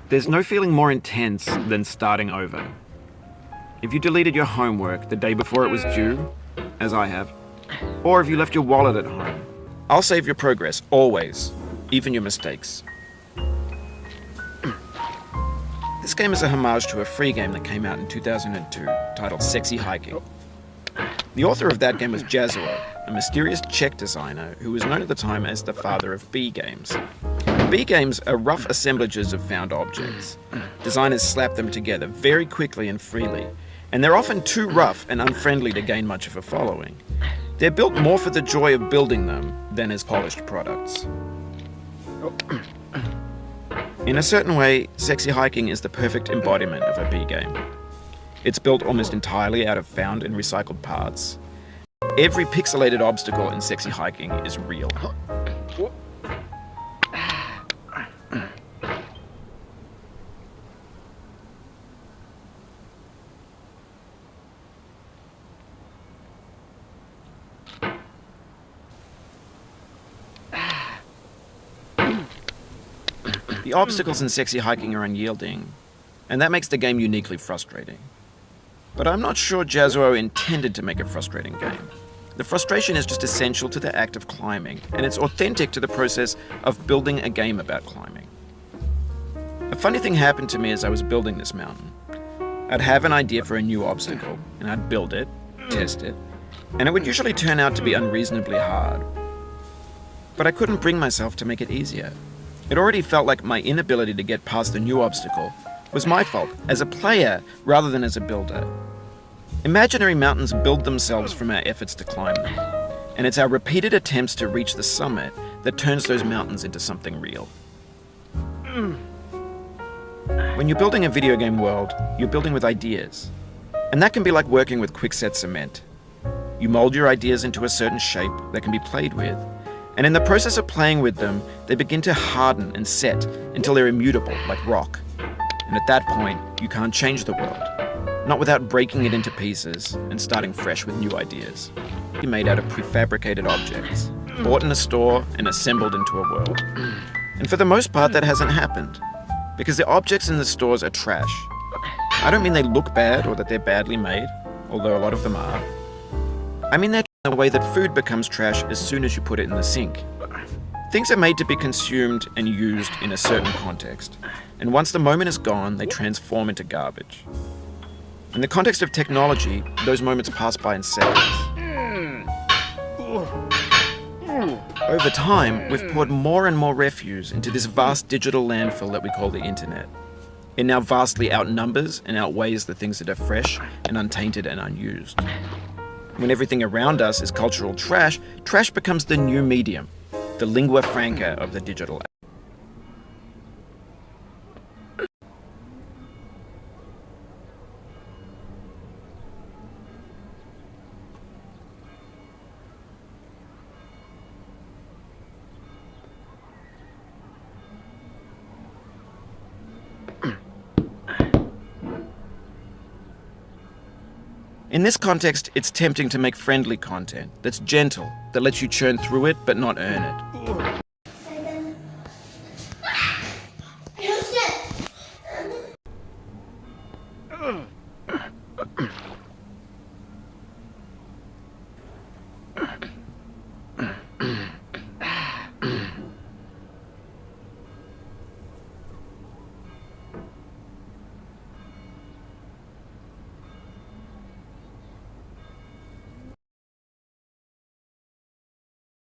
There's no feeling more intense than starting over. If you deleted your homework the day before it was due, as I have, or if you left your wallet at home, I'll save your progress, always, even your mistakes. This game is a homage to a free game that came out in 2002 titled Sexy Hiking. The author of that game was Jazuo, a mysterious Czech designer who was known at the time as the father of B games. B games are rough assemblages of found objects. Designers slap them together very quickly and freely, and they're often too rough and unfriendly to gain much of a following. They're built more for the joy of building them than as polished products. In a certain way, Sexy Hiking is the perfect embodiment of a B game. It's built almost entirely out of found and recycled parts. Every pixelated obstacle in Sexy Hiking is real. The obstacles in Sexy Hiking are unyielding, and that makes the game uniquely frustrating. But I'm not sure Jazuo intended to make a frustrating game. The frustration is just essential to the act of climbing, and it's authentic to the process of building a game about climbing. A funny thing happened to me as I was building this mountain. I'd have an idea for a new obstacle, and I'd build it, test it, and it would usually turn out to be unreasonably hard. But I couldn't bring myself to make it easier. It already felt like my inability to get past the new obstacle was my fault as a player rather than as a builder. Imaginary mountains build themselves from our efforts to climb them, and it's our repeated attempts to reach the summit that turns those mountains into something real. When you're building a video game world, you're building with ideas, and that can be like working with quickset cement. You mold your ideas into a certain shape that can be played with, and in the process of playing with them, they begin to harden and set until they're immutable, like rock. And at that point, you can't change the world, not without breaking it into pieces and starting fresh with new ideas. You're made out of prefabricated objects, bought in a store and assembled into a world. And for the most part, that hasn't happened, because the objects in the stores are trash. I don't mean they look bad or that they're badly made, although a lot of them are. I mean they're the way that food becomes trash as soon as you put it in the sink. Things are made to be consumed and used in a certain context, and once the moment is gone, they transform into garbage. In the context of technology, those moments pass by in seconds. Over time, we've poured more and more refuse into this vast digital landfill that we call the internet. It now vastly outnumbers and outweighs the things that are fresh and untainted and unused. When everything around us is cultural trash, trash becomes the new medium, the lingua franca of the digital age. In this context, it's tempting to make friendly content that's gentle, that lets you churn through it but not earn it.